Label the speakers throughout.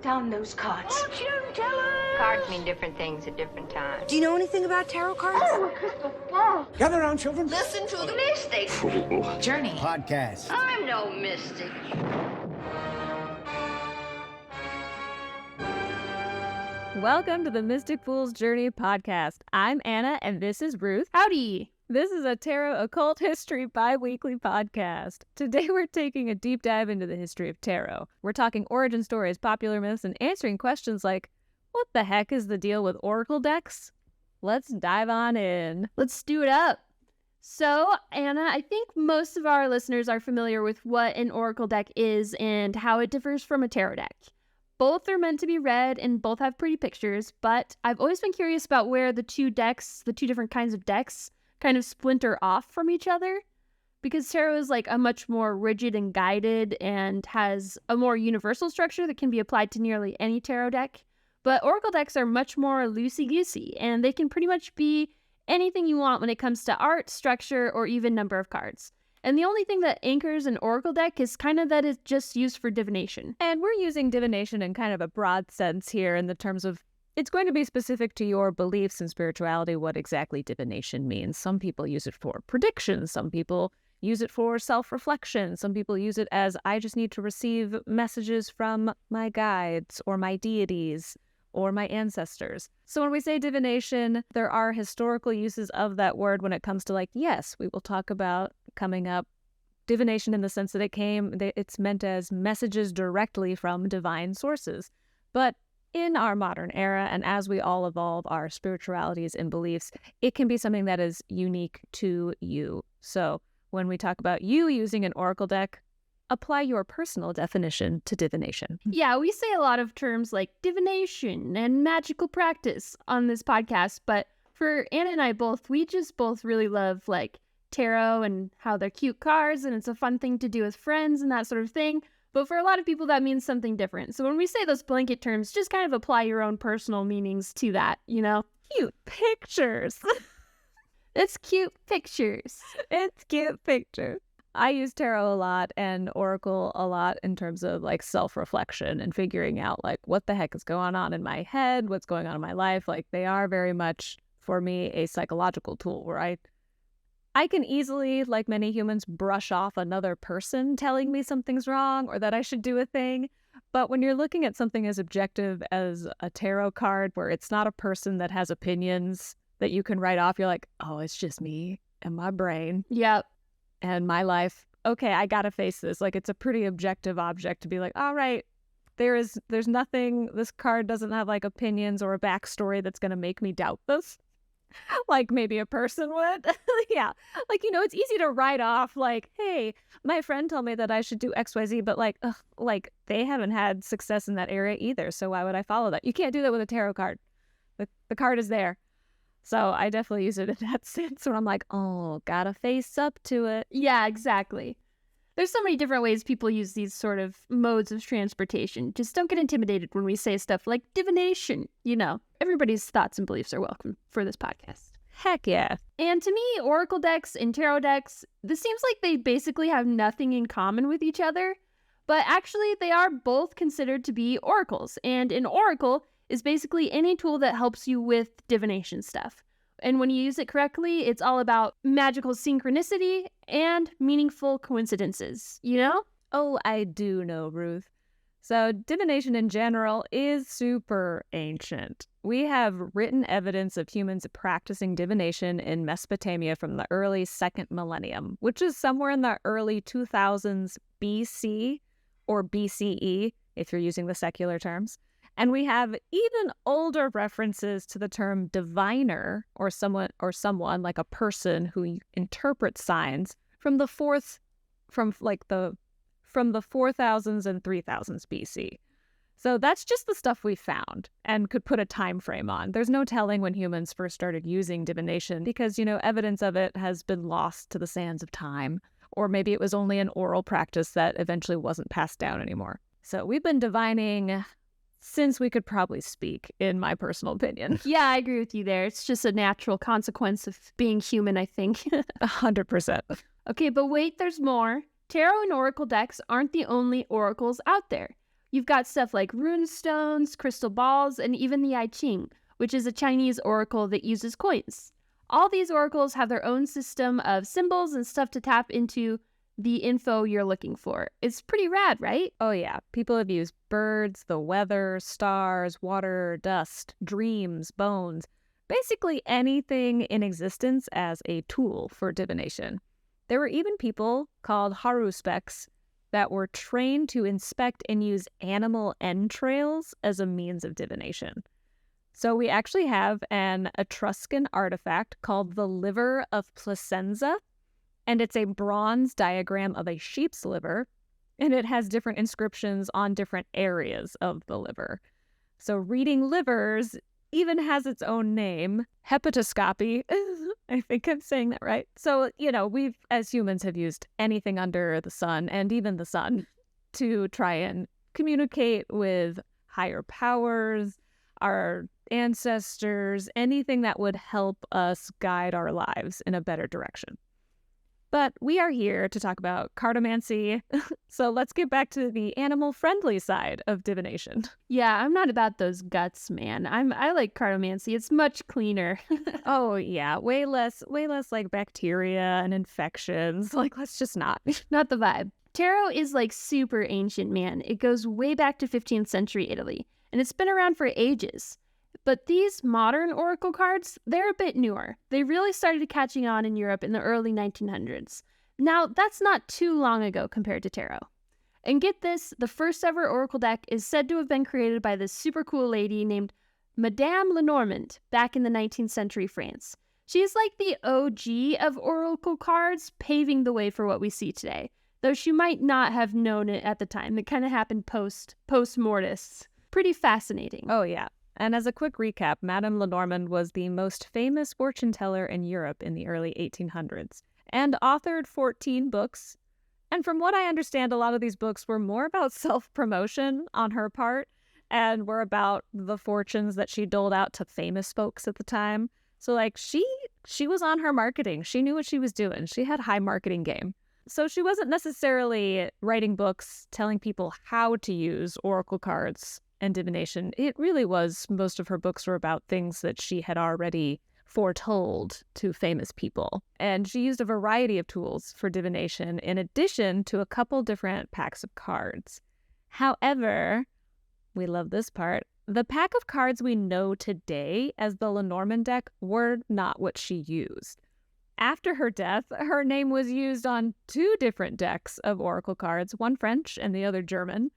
Speaker 1: down those cards.
Speaker 2: Fortune teller!
Speaker 3: Cards mean different things at different times.
Speaker 4: Do you know anything about tarot cards?
Speaker 1: Oh, a crystal ball.
Speaker 5: Gather around, children.
Speaker 2: Listen to the mystic.
Speaker 4: Journey.
Speaker 5: Podcast.
Speaker 2: I'm no mystic.
Speaker 6: Welcome to the Mystic Fool's Journey podcast. I'm Anna, and this is Ruth. Howdy! This is a Tarot Occult History bi-weekly podcast. Today we're taking a deep dive into the history of tarot. We're talking origin stories, popular myths, and answering questions like, what the heck is the deal with oracle decks? Let's dive on in. Let's do it up. So, Anna, I think most of our listeners are familiar with what an oracle deck is and how it differs from a tarot deck. Both are meant to be read and both have pretty pictures, but I've always been curious about where the two different kinds of decks, kind of splinter off from each other, because tarot is like a much more rigid and guided and has a more universal structure that can be applied to nearly any tarot deck. But oracle decks are much more loosey-goosey, and they can pretty much be anything you want when it comes to art, structure, or even number of cards. And the only thing that anchors an oracle deck is kind of that it's just used for divination. And we're using divination in kind of a broad sense here in the terms of it's going to be specific to your beliefs in spirituality, what exactly divination means. Some people use it for predictions. Some people use it for self-reflection. Some people use it as, I just need to receive messages from my guides or my deities or my ancestors. So when we say divination, there are historical uses of that word when it comes to yes, we will talk about coming up divination in the sense that it's meant as messages directly from divine sources. But in our modern era, and as we all evolve our spiritualities and beliefs, it can be something that is unique to you. So when we talk about you using an oracle deck, apply your personal definition to divination. Yeah, we say a lot of terms like divination and magical practice on this podcast, but for Anna and I we just both really love tarot and how they're cute cards and it's a fun thing to do with friends and that sort of thing. But for a lot of people, that means something different. So when we say those blanket terms, just kind of apply your own personal meanings to that, Cute pictures. It's cute pictures. It's cute pictures. I use tarot a lot and oracle a lot in terms of self-reflection and figuring out what the heck is going on in my head, what's going on in my life. They are very much, for me, a psychological tool where I can easily, like many humans, brush off another person telling me something's wrong or that I should do a thing. But when you're looking at something as objective as a tarot card, where it's not a person that has opinions that you can write off, you're like, oh, it's just me and my brain. Yep. And my life. Okay, I gotta face this. It's a pretty objective object to be all right, there's nothing, this card doesn't have opinions or a backstory that's gonna make me doubt this. Maybe a person would. Yeah. It's easy to write off hey, my friend told me that I should do XYZ, but they haven't had success in that area either. So why would I follow that? You can't do that with a tarot card. The card is there. So I definitely use it in that sense when I'm oh, gotta face up to it. Yeah, exactly. There's so many different ways people use these sort of modes of transportation. Just don't get intimidated when we say stuff like divination. Everybody's thoughts and beliefs are welcome for this podcast. Heck yeah. And to me, oracle decks and tarot decks, this seems like they basically have nothing in common with each other. But actually, they are both considered to be oracles. And an oracle is basically any tool that helps you with divination stuff. And when you use it correctly, it's all about magical synchronicity and meaningful coincidences, Oh, I do know, Ruth. So divination in general is super ancient. We have written evidence of humans practicing divination in Mesopotamia from the early 2nd millennium, which is somewhere in the early 2000s BC or BCE, if you're using the secular terms. And we have even older references to the term diviner or someone like a person who interprets signs from the 4000s and 3000s BC. So that's just the stuff we found and could put a time frame on. There's no telling when humans first started using divination because, evidence of it has been lost to the sands of time. Or maybe it was only an oral practice that eventually wasn't passed down anymore. So we've been divining since we could probably speak, in my personal opinion. Yeah, I agree with you there. It's just a natural consequence of being human, I think. 100%. Okay, but wait, there's more. Tarot and oracle decks aren't the only oracles out there.
Speaker 5: You've got stuff like rune stones, crystal balls, and even the I Ching, which is a Chinese oracle that uses coins. All these oracles have their own system of symbols and stuff to tap into the info you're looking for. It's pretty rad, right?
Speaker 6: Oh yeah, people have used birds, the weather, stars, water, dust, dreams, bones, basically anything in existence as a tool for divination. There were even people called haruspects that were trained to inspect and use animal entrails as a means of divination. So we actually have an Etruscan artifact called the liver of Placenza, and it's a bronze diagram of a sheep's liver, and it has different inscriptions on different areas of the liver. So reading livers even has its own name, hepatoscopy. I think I'm saying that right. So, we've, as humans, have used anything under the sun and even the sun to try and communicate with higher powers, our ancestors, anything that would help us guide our lives in a better direction. But we are here to talk about cartomancy, so let's get back to the animal-friendly side of divination.
Speaker 5: Yeah, I'm not about those guts, man. I like cartomancy. It's much cleaner.
Speaker 6: Oh yeah, way less like bacteria and infections. Like, let's just not.
Speaker 5: Not the vibe. Tarot is like super ancient, man. It goes way back to 15th century Italy, and it's been around for ages. But these modern oracle cards, they're a bit newer. They really started catching on in Europe in the early 1900s. Now, that's not too long ago compared to tarot. And get this, the first ever oracle deck is said to have been created by this super cool lady named Madame Lenormand back in the 19th century France. She's like the OG of oracle cards, paving the way for what we see today. Though she might not have known it at the time. It kind of happened post mortis. Pretty fascinating.
Speaker 6: Oh yeah. And as a quick recap, Madame Lenormand was the most famous fortune teller in Europe in the early 1800s and authored 14 books. And from what I understand, a lot of these books were more about self-promotion on her part and were about the fortunes that she doled out to famous folks at the time. So like she was on her marketing. She knew what she was doing. She had high marketing game. So she wasn't necessarily writing books telling people how to use oracle cards and divination. It really was, most of her books were about things that she had already foretold to famous people. And she used a variety of tools for divination in addition to a couple different packs of cards. However, we love this part, the pack of cards we know today as the Lenormand deck were not what she used. After her death, her name was used on 2 different decks of oracle cards, one French and the other German.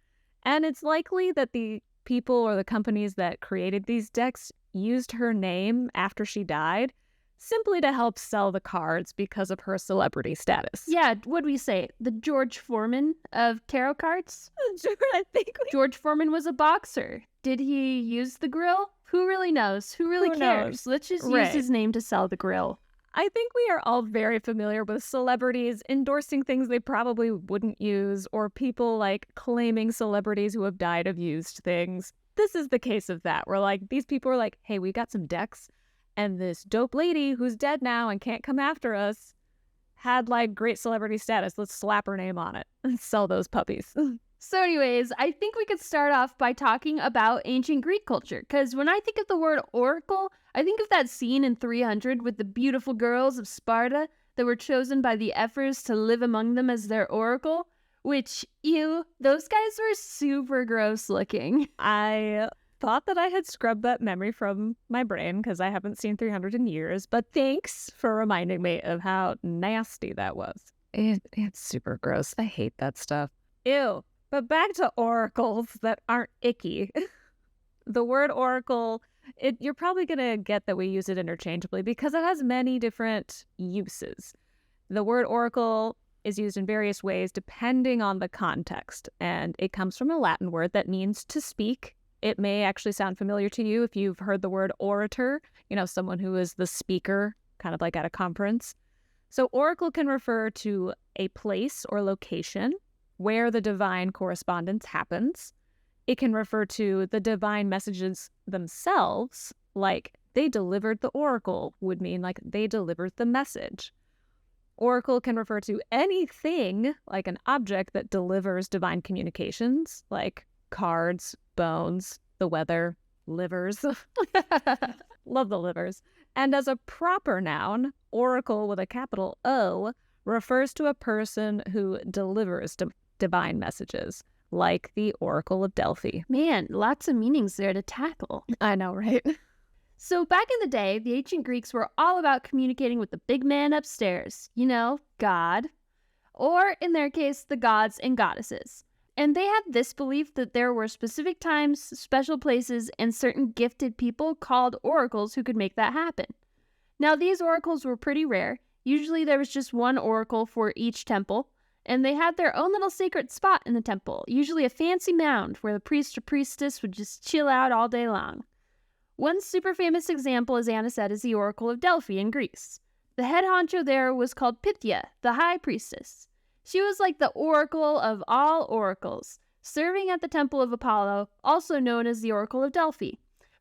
Speaker 6: And it's likely that the people or the companies that created these decks used her name after she died simply to help sell the cards because of her celebrity status.
Speaker 5: Yeah, what'd we say? The George Foreman of tarot cards?
Speaker 6: I think
Speaker 5: George Foreman was a boxer. Did he use the grill? Who really knows? Who really cares? Let's just use his name to sell the grill.
Speaker 6: I think we are all very familiar with celebrities endorsing things they probably wouldn't use, or people like claiming celebrities who have died have used things. This is the case of that, where like these people are like, hey, we got some decks, and this dope lady who's dead now and can't come after us had like great celebrity status. Let's slap her name on it and sell those puppies.
Speaker 5: So anyways, I think we could start off by talking about ancient Greek culture, because when I think of the word oracle, I think of that scene in 300 with the beautiful girls of Sparta that were chosen by the Ephors to live among them as their oracle, which, those guys were super gross looking.
Speaker 6: I thought that I had scrubbed that memory from my brain because I haven't seen 300 in years, but thanks for reminding me of how nasty that was. It's super gross. I hate that stuff. Ew. But back to oracles that aren't icky. The word oracle, you're probably going to get that we use it interchangeably because it has many different uses. The word oracle is used in various ways depending on the context, and it comes from a Latin word that means to speak. It may actually sound familiar to you if you've heard the word orator, someone who is the speaker, kind of like at a conference. So oracle can refer to a place or location where the divine correspondence happens. It can refer to the divine messages themselves, like they delivered the oracle would mean like they delivered the message. Oracle can refer to anything, like an object that delivers divine communications, like cards, bones, the weather, livers. Love the livers. And as a proper noun, oracle with a capital O refers to a person who delivers divine messages, like the Oracle of Delphi.
Speaker 5: Man, lots of meanings there to tackle.
Speaker 6: I know, right?
Speaker 5: So back in the day, the ancient Greeks were all about communicating with the big man upstairs, God, or in their case, the gods and goddesses. And they had this belief that there were specific times, special places, and certain gifted people called oracles who could make that happen. Now, these oracles were pretty rare. Usually there was just one oracle for each temple, and they had their own little sacred spot in the temple, usually a fancy mound where the priest or priestess would just chill out all day long. One super famous example, as Anna said, is the Oracle of Delphi in Greece. The head honcho there was called Pythia, the high priestess. She was like the oracle of all oracles, serving at the Temple of Apollo, also known as the Oracle of Delphi.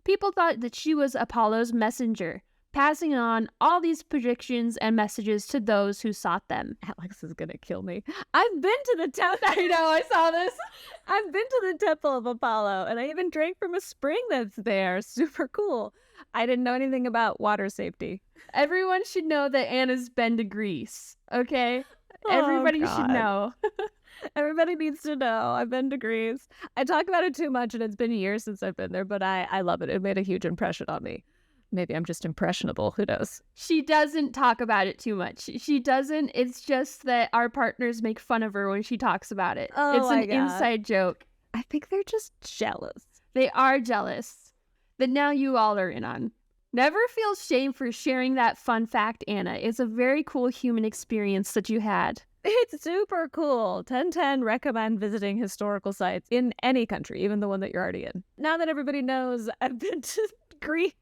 Speaker 5: People thought that she was Apollo's messenger, passing on all these predictions and messages to those who sought them.
Speaker 6: Alex is gonna kill me. I've been to the temple. I know, I saw this. I've been to the Temple of Apollo, and I even drank from a spring that's there. Super cool. I didn't know anything about water safety.
Speaker 5: Everyone should know that Anna's been to Greece, okay? Everybody should know.
Speaker 6: Everybody needs to know. I've been to Greece. I talk about it too much, and it's been years since I've been there, but I love it. It made a huge impression on me. Maybe I'm just impressionable. Who knows?
Speaker 5: She doesn't talk about it too much. She doesn't. It's just that our partners make fun of her when she talks about it.
Speaker 6: Oh,
Speaker 5: it's an inside joke.
Speaker 6: I think they're just jealous.
Speaker 5: They are jealous that now you all are in on. Never feel shame for sharing that fun fact, Anna. It's a very cool human experience that you had.
Speaker 6: It's super cool. 1010 recommend visiting historical sites in any country, even the one that you're already in. Now that everybody knows I've been to Greece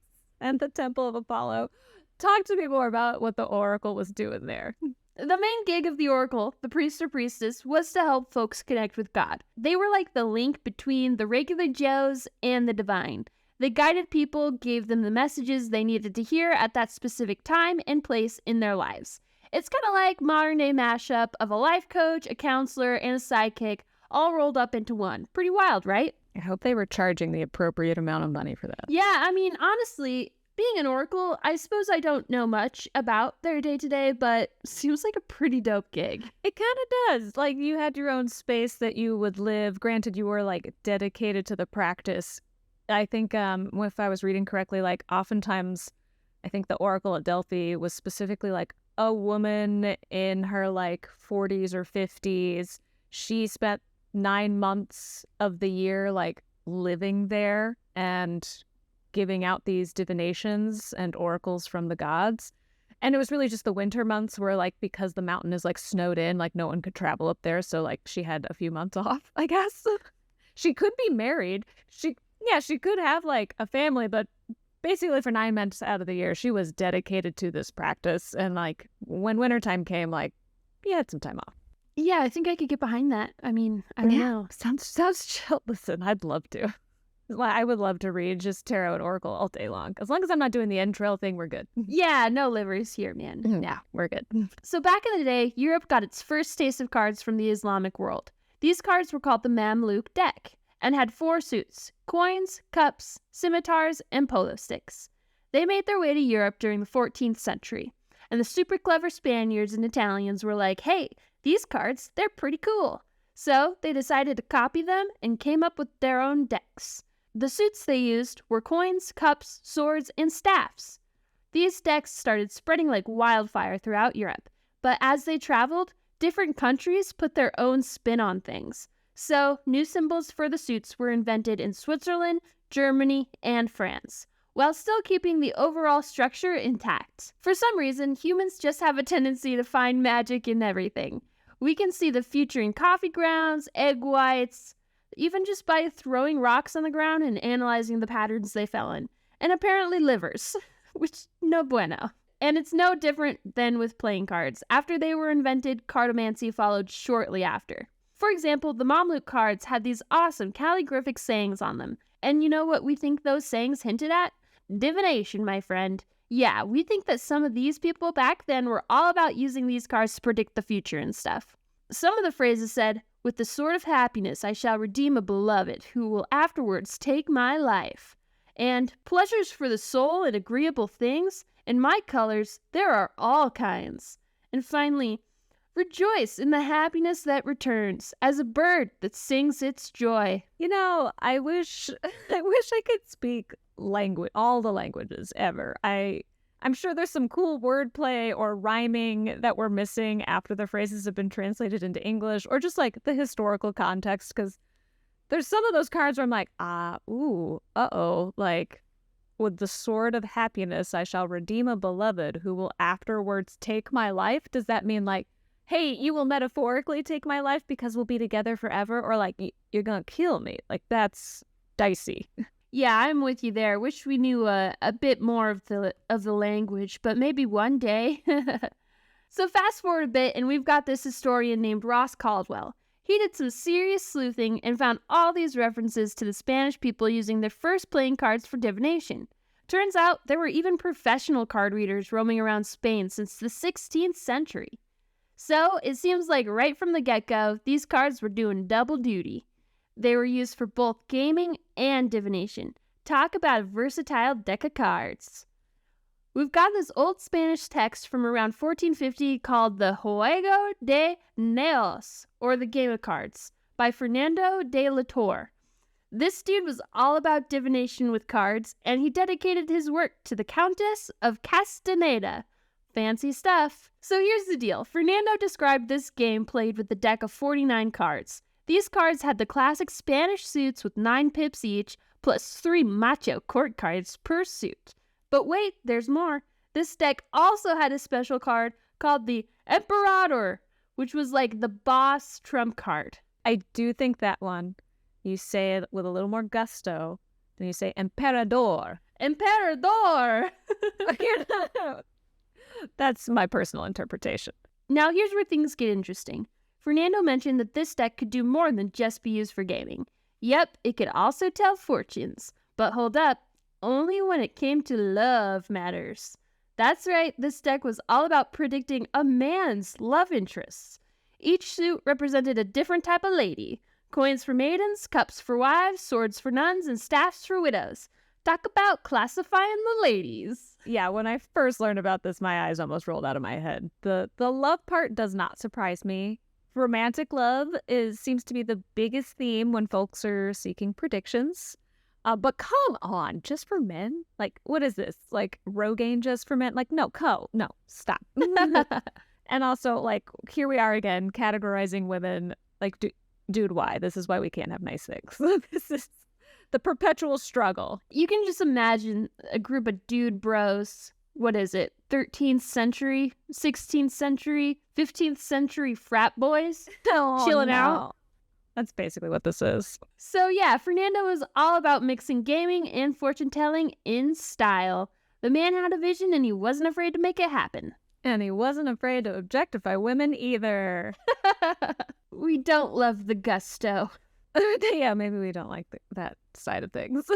Speaker 6: and the Temple of Apollo, talk to me more about what the oracle was doing there.
Speaker 5: The main gig of the oracle, the priest or priestess, was to help folks connect with God. They were like the link between the regular Joes and the divine. They guided people, gave them the messages they needed to hear at that specific time and place in their lives. It's kind of like modern-day mashup of a life coach, a counselor, and a sidekick, all rolled up into one. Pretty wild, right?
Speaker 6: I hope they were charging the appropriate amount of money for that.
Speaker 5: Yeah, I mean, honestly, being an oracle, I suppose I don't know much about their day-to-day, but seems like a pretty dope gig.
Speaker 6: It kind of does. Like, you had your own space that you would live. Granted, you were, like, dedicated to the practice. I think, if I was reading correctly, like, oftentimes, I think the Oracle at Delphi was specifically, like, a woman in her, like, 40s or 50s. She spent 9 months of the year, like, living there and giving out these divinations and oracles from the gods. And it was really just the winter months where, like, because the mountain is, like, snowed in, like, no one could travel up there. So, like, she had a few months off, I guess. She could be married. She could have, like, a family, but basically for 9 months out of the year, she was dedicated to this practice. And, like, when wintertime came, like, she had some time off.
Speaker 5: Yeah, I think I could get behind that. I mean, I don't know.
Speaker 6: Sounds chill. Listen, I'd love to. I would love to read just tarot and oracle all day long. As long as I'm not doing the entrail thing, we're good.
Speaker 5: Yeah, no livers here, man.
Speaker 6: Yeah, we're good.
Speaker 5: So back in the day, Europe got its first taste of cards from the Islamic world. These cards were called the Mamluk deck and had 4 suits: coins, cups, scimitars, and polo sticks. They made their way to Europe during the 14th century, and the super clever Spaniards and Italians were like, hey, these cards, they're pretty cool. So they decided to copy them and came up with their own decks. The suits they used were coins, cups, swords, and staffs. These decks started spreading like wildfire throughout Europe, but as they traveled, different countries put their own spin on things. So, new symbols for the suits were invented in Switzerland, Germany, and France, while still keeping the overall structure intact. For some reason, humans just have a tendency to find magic in everything. We can see the future in coffee grounds, egg whites, even just by throwing rocks on the ground and analyzing the patterns they fell in. And apparently livers, which no bueno. And it's no different than with playing cards. After they were invented, cartomancy followed shortly after. For example, the Mamluk cards had these awesome calligraphic sayings on them. And you know what we think those sayings hinted at? Divination, my friend. Yeah, we think that some of these people back then were all about using these cards to predict the future and stuff. Some of the phrases said, With the sword of happiness I shall redeem a beloved who will afterwards take my life. And pleasures for the soul and agreeable things, in my colors there are all kinds. And finally, rejoice in the happiness that returns, as a bird that sings its joy.
Speaker 6: You know, I wish I could speak all the languages ever. I'm sure there's some cool wordplay or rhyming that we're missing after the phrases have been translated into English, or just like the historical context, because there's some of those cards where I'm like, like, with the sword of happiness I shall redeem a beloved who will afterwards take my life. Does that mean like, hey, you will metaphorically take my life because we'll be together forever? Or like, you're gonna kill me? Like, that's dicey.
Speaker 5: Yeah, I'm with you there. Wish we knew a bit more of the language, but maybe one day. So fast forward a bit, and we've got this historian named Ross Caldwell. He did some serious sleuthing and found all these references to the Spanish people using their first playing cards for divination. Turns out there were even professional card readers roaming around Spain since the 16th century. So it seems like right from the get-go, these cards were doing double duty. They were used for both gaming and divination. Talk about a versatile deck of cards. We've got this old Spanish text from around 1450 called the Juego de Neos, or the Game of Cards, by Fernando de la Torre. This dude was all about divination with cards, and he dedicated his work to the Countess of Castaneda. Fancy stuff. So here's the deal. Fernando described this game played with a deck of 49 cards. These cards had the classic Spanish suits with 9 pips each, plus 3 macho court cards per suit. But wait, there's more. This deck also had a special card called the Emperador, which was like the boss trump card.
Speaker 6: I do think that one, you say it with a little more gusto than you say Emperador.
Speaker 5: Emperador!
Speaker 6: That's my personal interpretation.
Speaker 5: Now here's where things get interesting. Fernando mentioned that this deck could do more than just be used for gaming. Yep, it could also tell fortunes. But hold up, only when it came to love matters. That's right, this deck was all about predicting a man's love interests. Each suit represented a different type of lady. Coins for maidens, cups for wives, swords for nuns, and staffs for widows. Talk about classifying the ladies.
Speaker 6: Yeah, when I first learned about this, my eyes almost rolled out of my head. The love part does not surprise me. Romantic love seems to be the biggest theme when folks are seeking predictions. But come on, just for men? Like, what is this? Like, Rogaine just for men? Like, no, stop. And also, like, here we are again, categorizing women. Like, dude, why? This is why we can't have nice things. This is the perpetual struggle.
Speaker 5: You can just imagine a group of dude bros. What is it? 13th century, 16th century, 15th century frat boys chilling out.
Speaker 6: That's basically what this is.
Speaker 5: So yeah, Fernando was all about mixing gaming and fortune telling in style. The man had a vision and he wasn't afraid to make it happen.
Speaker 6: And he wasn't afraid to objectify women either.
Speaker 5: We don't love the gusto.
Speaker 6: Yeah, maybe we don't like that side of things.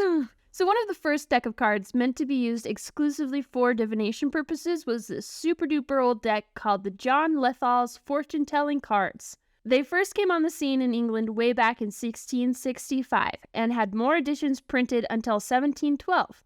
Speaker 5: So one of the first deck of cards meant to be used exclusively for divination purposes was this super duper old deck called the John Lethal's Fortune Telling Cards. They first came on the scene in England way back in 1665 and had more editions printed until 1712.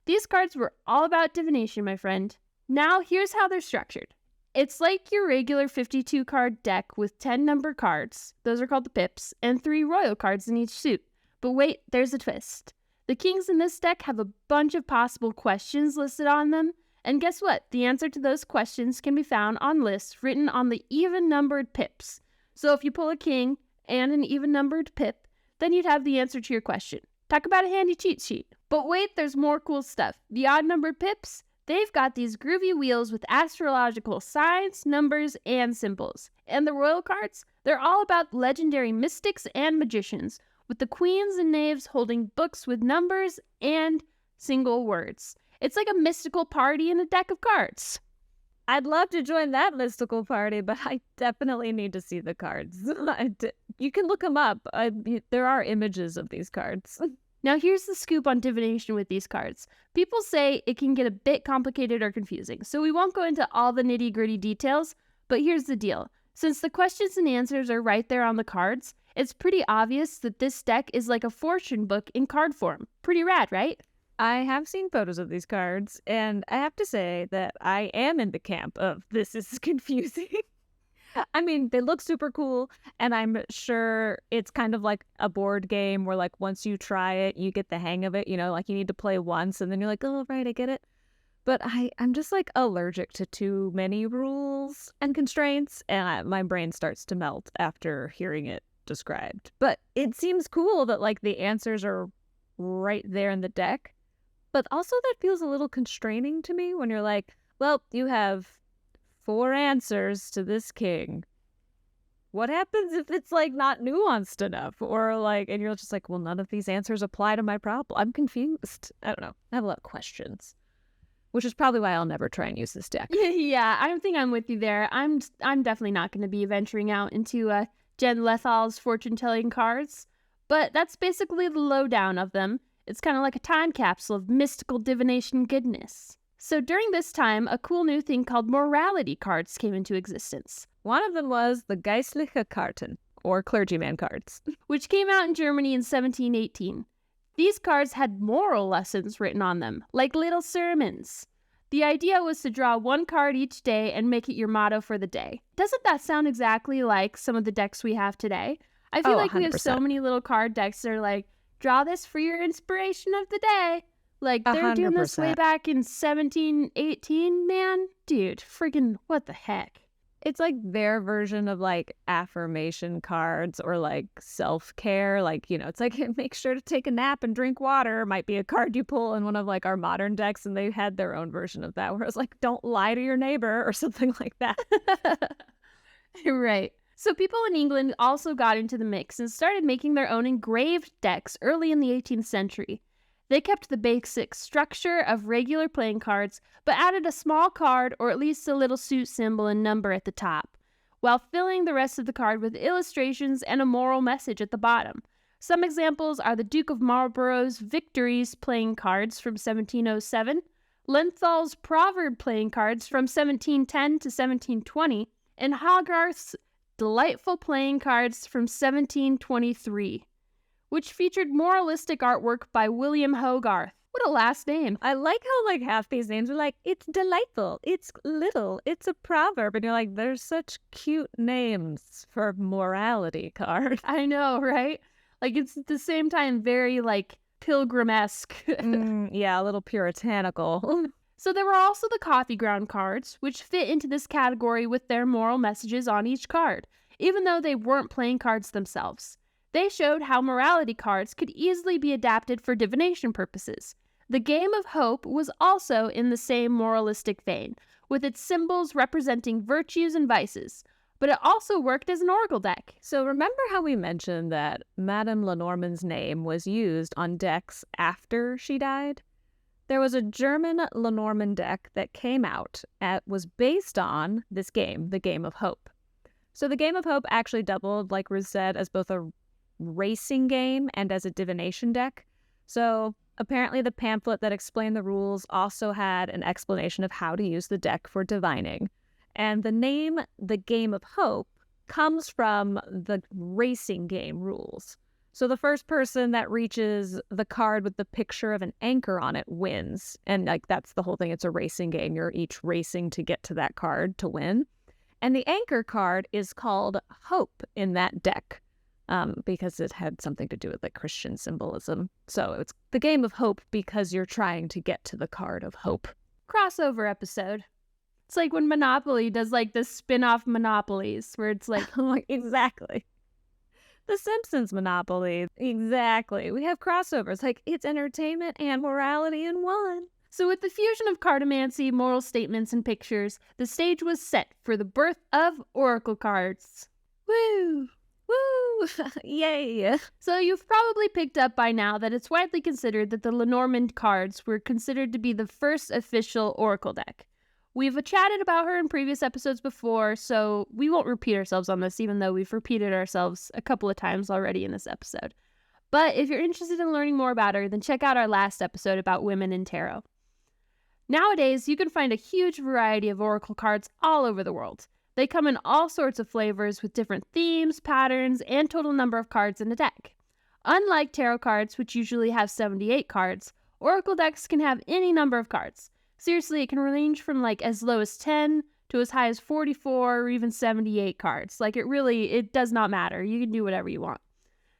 Speaker 5: These cards were all about divination, my friend. Now here's how they're structured. It's like your regular 52 card deck with 10 number cards, those are called the pips, and 3 royal cards in each suit. But wait, there's a twist. The kings in this deck have a bunch of possible questions listed on them, and guess what? The answer to those questions can be found on lists written on the even-numbered pips. So if you pull a king and an even-numbered pip, then you'd have the answer to your question. Talk about a handy cheat sheet. But wait, there's more cool stuff. The odd-numbered pips, they've got these groovy wheels with astrological signs, numbers, and symbols. And the royal cards, they're all about legendary mystics and magicians, with the queens and knaves holding books with numbers and single words. It's like a mystical party in a deck of cards.
Speaker 6: I'd love to join that mystical party, but I definitely need to see the cards. You can look them up. There are images of these cards.
Speaker 5: Now here's the scoop on divination with these cards. People say it can get a bit complicated or confusing, so we won't go into all the nitty-gritty details, but here's the deal. Since the questions and answers are right there on the cards, it's pretty obvious that this deck is like a fortune book in card form. Pretty rad, right?
Speaker 6: I have seen photos of these cards, and I have to say that I am in the camp of this is confusing. I mean, they look super cool, and I'm sure it's kind of like a board game where, like, once you try it, you get the hang of it, you know, like you need to play once, and then you're like, oh, right, I get it. But I'm just, like, allergic to too many rules and constraints, and my brain starts to melt after hearing it described. But it seems cool that, like, the answers are right there in the deck. But also that feels a little constraining to me when you're like, well, you have 4 answers to this king. What happens if it's, like, not nuanced enough? Or, like, and you're just like, well, none of these answers apply to my problem. I'm confused. I don't know. I have a lot of questions. Which is probably why I'll never try and use this deck.
Speaker 5: Yeah, I think I'm with you there. I'm definitely not going to be venturing out into Jen Lethal's fortune-telling cards. But that's basically the lowdown of them. It's kind of like a time capsule of mystical divination goodness. So during this time, a cool new thing called morality cards came into existence.
Speaker 6: One of them was the Geistliche Karten, or clergyman cards,
Speaker 5: which came out in Germany in 1718. These cards had moral lessons written on them, like little sermons. The idea was to draw 1 card each day and make it your motto for the day. Doesn't that sound exactly like some of the decks we have today? I feel like
Speaker 6: 100%.
Speaker 5: we have so many little card decks that are like, draw this for your inspiration of the day. Like, they're doing this way back in 1718, man. Dude, freaking what the heck?
Speaker 6: It's like their version of, like, affirmation cards or, like, self-care. Like, you know, it's like, make sure to take a nap and drink water might be a card you pull in one of, like, our modern decks, and they had their own version of that where it's like, don't lie to your neighbor or something like that.
Speaker 5: Right. So people in England also got into the mix and started making their own engraved decks early in the 18th century. They kept the basic structure of regular playing cards, but added a small card or at least a little suit symbol and number at the top, while filling the rest of the card with illustrations and a moral message at the bottom. Some examples are the Duke of Marlborough's Victories playing cards from 1707, Lenthal's Proverb playing cards from 1710 to 1720, and Hogarth's Delightful playing cards from 1723. Which featured moralistic artwork by William Hogarth. What a last name.
Speaker 6: I like how, like, half these names are like, it's delightful, it's little, it's a proverb. And you're like, they're such cute names for morality card.
Speaker 5: I know, right? Like, it's at the same time very, like, pilgrim-esque.
Speaker 6: Yeah, a little puritanical.
Speaker 5: So there were also the coffee ground cards, which fit into this category with their moral messages on each card, even though they weren't playing cards themselves. They showed how morality cards could easily be adapted for divination purposes. The Game of Hope was also in the same moralistic vein, with its symbols representing virtues and vices, but it also worked as an oracle deck.
Speaker 6: So remember how we mentioned that Madame Lenormand's name was used on decks after she died? There was a German Lenormand deck that came out and was based on this game, the Game of Hope. So the Game of Hope actually doubled, like Ruth said, as both a racing game and as a divination deck. So apparently the pamphlet that explained the rules also had an explanation of how to use the deck for divining. And the name, the Game of Hope, comes from the racing game rules. So the first person that reaches the card with the picture of an anchor on it wins. And, like, that's the whole thing. It's a racing game. You're each racing to get to that card to win. And the anchor card is called Hope in that deck. Because it had something to do with, like, Christian symbolism. So it's the Game of Hope because you're trying to get to the card of hope.
Speaker 5: Crossover episode. It's like when Monopoly does, like, the spin-off Monopolies, where it's like,
Speaker 6: exactly. The Simpsons Monopoly. Exactly. We have crossovers. Like, it's entertainment and morality in one.
Speaker 5: So with the fusion of cartomancy, moral statements, and pictures, the stage was set for the birth of oracle cards. Woo!
Speaker 6: Woo! Yay!
Speaker 5: So you've probably picked up by now that it's widely considered that the Lenormand cards were considered to be the first official oracle deck. We've chatted about her in previous episodes before, so we won't repeat ourselves on this, even though we've repeated ourselves a couple of times already in this episode. But if you're interested in learning more about her, then check out our last episode about women in tarot. Nowadays, you can find a huge variety of oracle cards all over the world. They come in all sorts of flavors with different themes, patterns, and total number of cards in a deck. Unlike tarot cards, which usually have 78 cards, oracle decks can have any number of cards. Seriously, it can range from like as low as 10 to as high as 44 or even 78 cards. Like it does not matter. You can do whatever you want.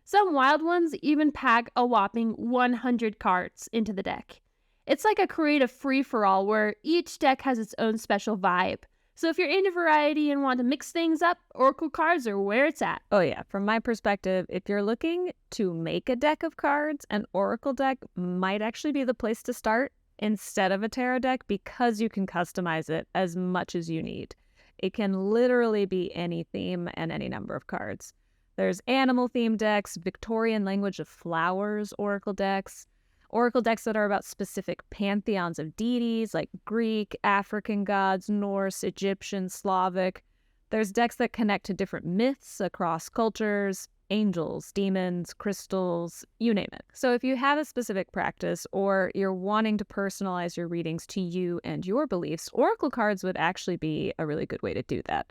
Speaker 5: Some wild ones even pack a whopping 100 cards into the deck. It's like a creative free-for-all where each deck has its own special vibe. So if you're into variety and want to mix things up, oracle cards are where it's at.
Speaker 6: Oh yeah, from my perspective, if you're looking to make a deck of cards, an oracle deck might actually be the place to start instead of a tarot deck because you can customize it as much as you need. It can literally be any theme and any number of cards. There's animal themed decks, Victorian language of flowers oracle decks that are about specific pantheons of deities like Greek, African gods, Norse, Egyptian, Slavic. There's decks that connect to different myths across cultures, angels, demons, crystals, you name it. So if you have a specific practice or you're wanting to personalize your readings to you and your beliefs, oracle cards would actually be a really good way to do that.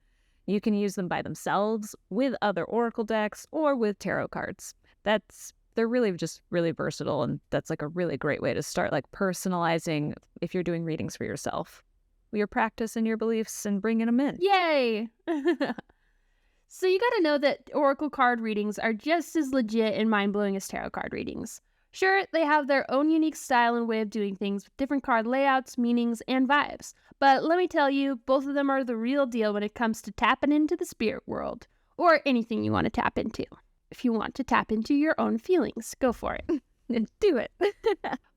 Speaker 6: You can use them by themselves, with other oracle decks, or with tarot cards. They're really just really versatile, and that's like a really great way to start like personalizing if you're doing readings for yourself. Your practice and your beliefs and bringing them in.
Speaker 5: Yay! So you gotta know that oracle card readings are just as legit and mind-blowing as tarot card readings. Sure, they have their own unique style and way of doing things with different card layouts, meanings, and vibes. But let me tell you, both of them are the real deal when it comes to tapping into the spirit world. Or anything you want to tap into. If you want to tap into your own feelings, go for it.
Speaker 6: Do it.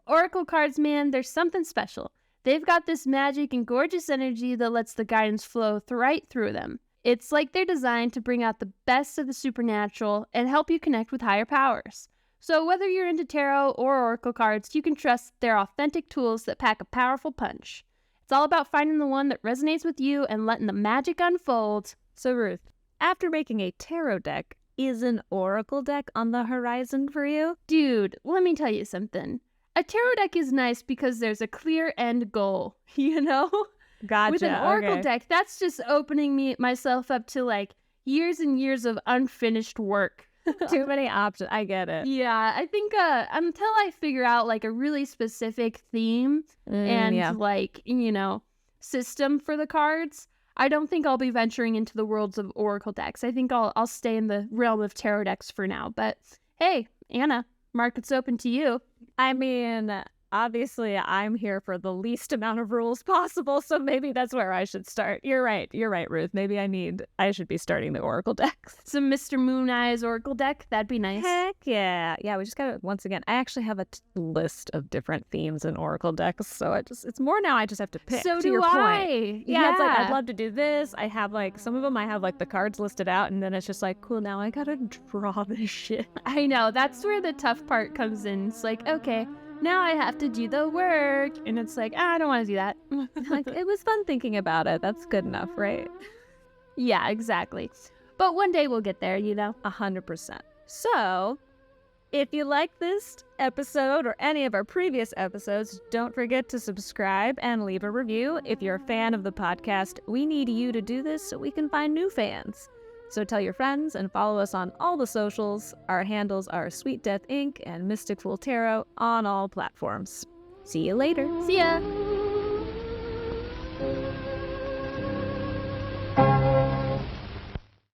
Speaker 5: Oracle cards, man, there's something special. They've got this magic and gorgeous energy that lets the guidance flow right through them. It's like they're designed to bring out the best of the supernatural and help you connect with higher powers. So whether you're into tarot or oracle cards, you can trust they're authentic tools that pack a powerful punch. It's all about finding the one that resonates with you and letting the magic unfold.
Speaker 6: So Ruth, after making a tarot deck, is an oracle deck on the horizon for you?
Speaker 5: Dude, let me tell you something. A tarot deck is nice because there's a clear end goal, you know?
Speaker 6: Gotcha.
Speaker 5: With an oracle deck, that's just opening myself up to like years and years of unfinished work.
Speaker 6: Too many options. I get it.
Speaker 5: Yeah, I think until I figure out like a really specific theme and like, system for the cards, I don't think I'll be venturing into the worlds of oracle decks. I think I'll stay in the realm of tarot decks for now. But hey, Anna, market's open to you.
Speaker 6: I mean, obviously I'm here for the least amount of rules possible, so maybe that's where I should start. You're right, Ruth. Maybe I should be starting the oracle decks.
Speaker 5: Some Mr. Moon Eyes oracle deck, that'd be nice.
Speaker 6: Heck yeah. Yeah, we just gotta, once again, I actually have a list of different themes in oracle decks, so it's more now I just have to pick.
Speaker 5: So
Speaker 6: to
Speaker 5: do
Speaker 6: your
Speaker 5: I.
Speaker 6: Point. Yeah, it's like, I'd love to do this. I have like, some of them I have like the cards listed out, and then it's just like, cool, now I gotta draw this shit.
Speaker 5: I know, that's where the tough part comes in. It's like, okay, now I have to do the work. And it's like, I don't want to do that.
Speaker 6: Like, it was fun thinking about it. That's good enough, right?
Speaker 5: Yeah, exactly. But one day we'll get there,
Speaker 6: 100%. So, if you like this episode or any of our previous episodes, don't forget to subscribe and leave a review. If you're a fan of the podcast, we need you to do this so we can find new fans. So tell your friends and follow us on all the socials. Our handles are Sweet Death Inc. and Mystic Fool Tarot on all platforms. See you later.
Speaker 5: See ya!